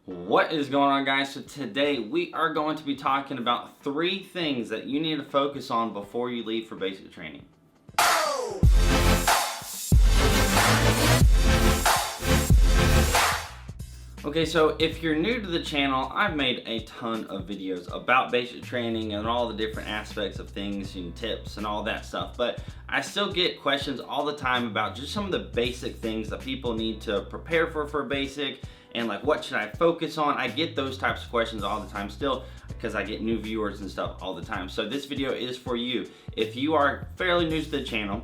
What is going on, guys? So today we are going to be talking about 3 things that you need to focus on before you leave for basic training. Okay, so if you're new to the channel, I've made a ton of videos about basic training and all the different aspects of things and tips and all that stuff, but I still get questions all the time about just some of the basic things that people need to prepare for basic, and like, what should I focus on? I get those types of questions all the time still because I get new viewers and stuff all the time. So this video is for you. If you are fairly new to the channel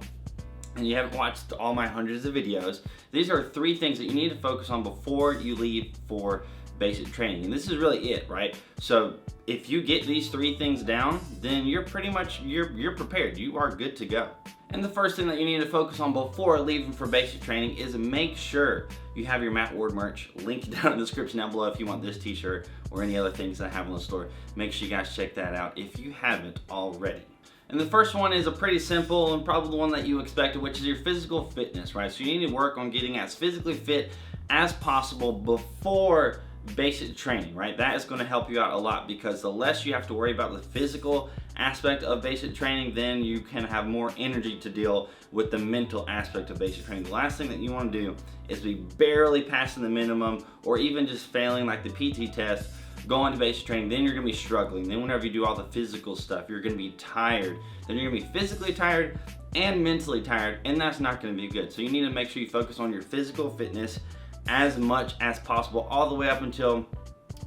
and you haven't watched all my hundreds of videos, these are 3 things that you need to focus on before you leave for basic training. And this is really it, right? So if you get these 3 things down, then you're pretty much, you're prepared. You are good to go. And the first thing that you need to focus on before leaving for basic training is make sure you have your Matt Ward merch. Link down in the description down below if you want this t-shirt or any other things that I have in the store. Make sure you guys check that out if you haven't already. And the first one is a pretty simple and probably the one that you expected, which is your physical fitness, right? So you need to work on getting as physically fit as possible before basic training, right? That is going to help you out a lot, because the less you have to worry about the physical aspect of basic training, then you can have more energy to deal with the mental aspect of basic training. The last thing that you want to do is be barely passing the minimum or even just failing like the PT test going to basic training. Then you're going to be struggling. Then whenever you do all the physical stuff, you're going to be tired. Then you're going to be physically tired and mentally tired, and that's not going to be good. So you need to make sure you focus on your physical fitness as much as possible all the way up until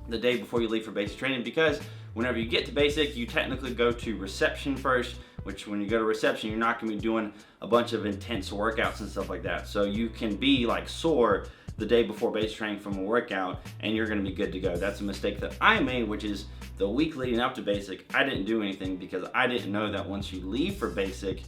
the day before you leave for basic training, because whenever you get to basic, you technically go to reception first, which when you go to reception, you're not going to be doing a bunch of intense workouts and stuff like that. So you can be like sore the day before basic training from a workout and you're going to be good to go. That's a mistake that I made, which is the week leading up to basic, I didn't do anything because I didn't know that once you leave for basic,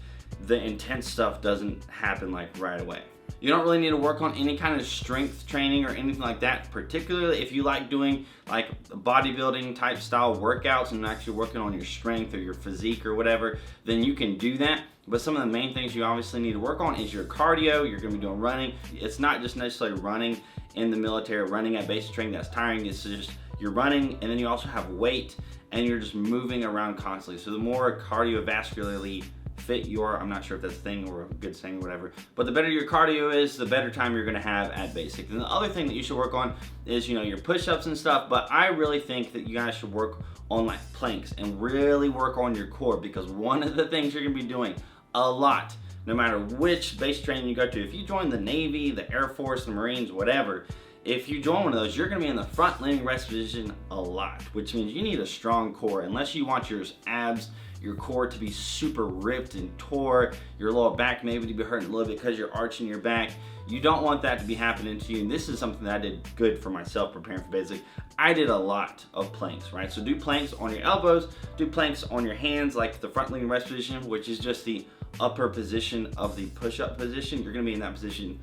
the intense stuff doesn't happen like right away. You don't really need to work on any kind of strength training or anything like that, particularly if you like doing like bodybuilding type style workouts and actually working on your strength or your physique or whatever, then you can do that. But some of the main things you obviously need to work on is your cardio. You're going to be doing running. It's not just necessarily running in the military, running at basic training, that's tiring. It's just you're running, and then you also have weight, and you're just moving around constantly. So the more cardiovascularly fit you are, I'm not sure if that's a thing or a good saying or whatever, but the better your cardio is, the better time you're gonna have at basic. And the other thing that you should work on is, your push-ups and stuff, but I really think that you guys should work on like planks and really work on your core, because one of the things you're gonna be doing a lot, no matter which basic training you go to, if you join the Navy, the Air Force, the Marines, whatever, if you join one of those, you're gonna be in the front leaning rest position a lot, which means you need a strong core. Unless you want your abs, your core to be super ripped and tore, your lower back maybe to be hurting a little bit because you're arching your back. You don't want that to be happening to you. And this is something that I did good for myself preparing for basic. I did a lot of planks, right? So do planks on your elbows, do planks on your hands, like the front leaning rest position, which is just the upper position of the push-up position. You're gonna be in that position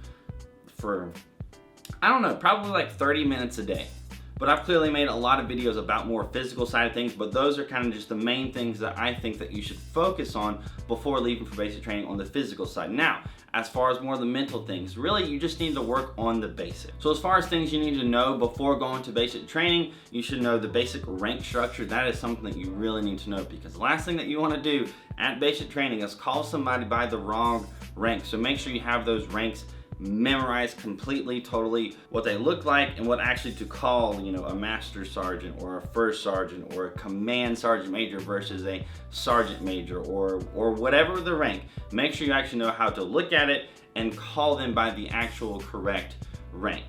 for, I don't know, probably like 30 minutes a day. But I've clearly made a lot of videos about more physical side of things, but those are kind of just the main things that I think that you should focus on before leaving for basic training on the physical side. Now, as far as more of the mental things, really you just need to work on the basics. So as far as things you need to know before going to basic training, you should know the basic rank structure. That is something that you really need to know, because the last thing that you want to do at basic training is call somebody by the wrong rank. So make sure you have those ranks memorize completely, totally, what they look like and what actually to call, a master sergeant or a first sergeant or a command sergeant major versus a sergeant major or whatever the rank. Make sure you actually know how to look at it and call them by the actual correct rank.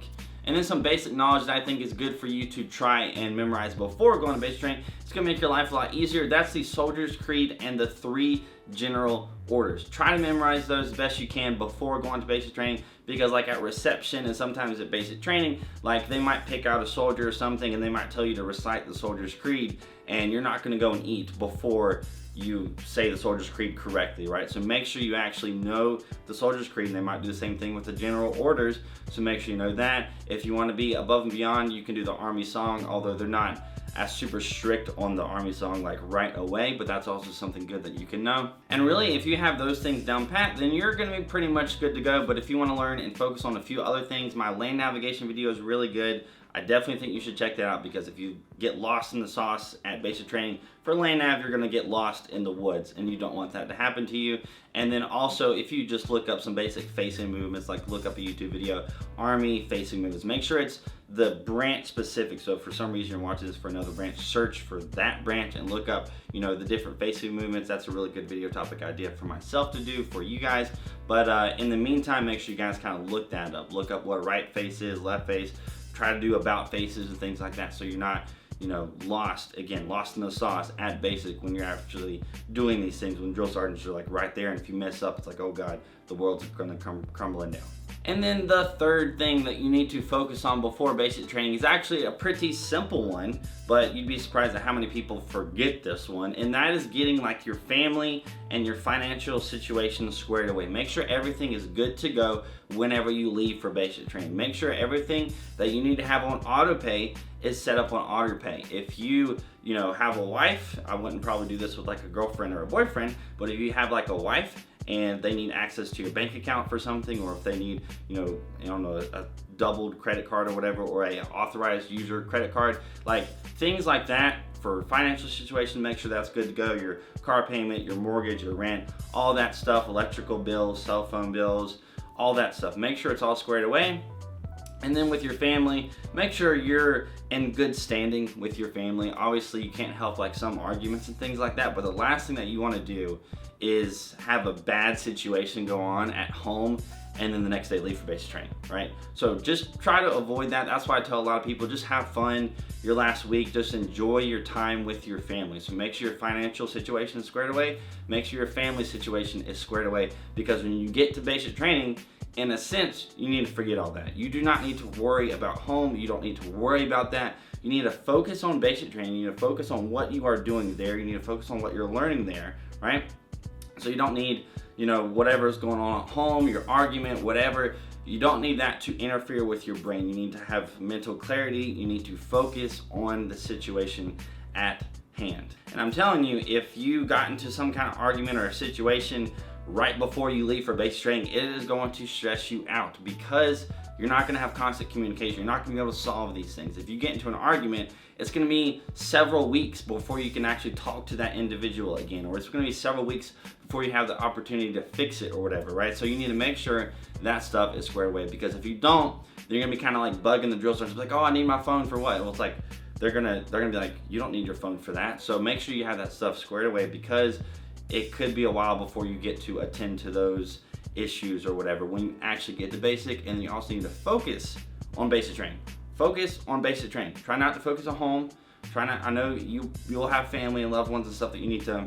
And then some basic knowledge that I think is good for you to try and memorize before going to basic training. It's gonna make your life a lot easier. That's the Soldier's Creed and the 3 general orders. Try to memorize those as best you can before going to basic training, because like at reception and sometimes at basic training, like they might pick out a soldier or something and they might tell you to recite the Soldier's Creed, and you're not gonna go and eat before you say the Soldier's Creed correctly, right? So make sure you actually know the Soldier's Creed, and they might do the same thing with the general orders, so make sure you know that. If you want to be above and beyond, you can do the Army song, although they're not as super strict on the Army song like right away, but that's also something good that you can know. And really, if you have those things down pat, then you're gonna be pretty much good to go. But if you wanna learn and focus on a few other things, my land navigation video is really good. I definitely think you should check that out, because if you get lost in the sauce at basic training for land nav, you're gonna get lost in the woods, and you don't want that to happen to you. And then also, if you just look up some basic facing movements, like look up a YouTube video, Army facing movements, make sure it's the branch specific. So if for some reason you're watching this for another branch, search for that branch and look up, you know, the different facing movements. That's a really good video topic idea for myself to do for you guys. But in the meantime, make sure you guys kind of look that up. Look up what right face is, left face. Try to do about faces and things like that, so you're not, you know, lost in the sauce at basic when you're actually doing these things, when drill sergeants are like right there, and if you mess up, it's like, oh God, the world's gonna come crumbling down. And then the third thing that you need to focus on before basic training is actually a pretty simple one, but you'd be surprised at how many people forget this one, and that is getting like your family and your financial situation squared away. Make sure everything is good to go whenever you leave for basic training. Make sure everything that you need to have on auto pay is set up on auto pay. If you have a wife, I wouldn't probably do this with like a girlfriend or a boyfriend, but if you have like a wife and they need access to your bank account for something, or if they need, a doubled credit card or whatever, or a authorized user credit card, like things like that for financial situation, make sure that's good to go. Your car payment, your mortgage, your rent, all that stuff, electrical bills, cell phone bills, all that stuff. Make sure it's all squared away. And then with your family, make sure you're in good standing with your family. Obviously, you can't help like some arguments and things like that, but the last thing that you want to do is have a bad situation go on at home and then the next day leave for basic training, right? So just try to avoid that. That's why I tell a lot of people, just have fun your last week, just enjoy your time with your family. So make sure your financial situation is squared away, make sure your family situation is squared away, because when you get to basic training, in a sense, you need to forget all that. You do not need to worry about home. You don't need to worry about that. You need to focus on basic training. You need to focus on what you are doing there. You need to focus on what you're learning there, right? So you don't need, whatever's going on at home, your argument, whatever. You don't need that to interfere with your brain. You need to have mental clarity. You need to focus on the situation at hand. And I'm telling you, if you got into some kind of argument or a situation right before you leave for basic training, it is going to stress you out, because you're not going to have constant communication. You're not going to be able to solve these things. If you get into an argument, it's going to be several weeks before you can actually talk to that individual again, or it's going to be several weeks before you have the opportunity to fix it or whatever, right? So you need to make sure that stuff is squared away, because if you don't, they're going to be kind of like bugging the drill sergeants, like, oh, I need my phone for what? Well, it's like they're gonna be like, you don't need your phone for that. So make sure you have that stuff squared away, because it could be a while before you get to attend to those issues or whatever when you actually get to basic. And you also need to focus on basic training. Focus on basic training. Try not to focus on home. I know you'll have family and loved ones and stuff that you need to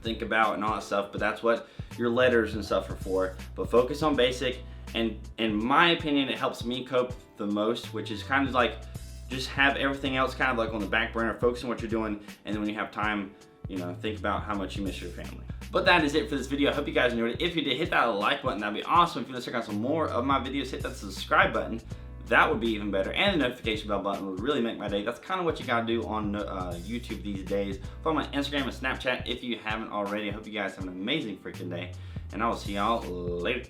think about and all that stuff, but that's what your letters and stuff are for. But focus on basic, and in my opinion, it helps me cope the most, which is kind of like just have everything else kind of like on the back burner, focus on what you're doing, and then when you have time, think about how much you miss your family. But that is it for this video. I hope you guys enjoyed it. If you did, hit that like button. That'd be awesome. If you want to check out some more of my videos, hit that subscribe button. That would be even better. And the notification bell button would really make my day. That's kind of what you gotta do on YouTube these days. Follow my Instagram and Snapchat if you haven't already. I hope you guys have an amazing freaking day. And I will see y'all later.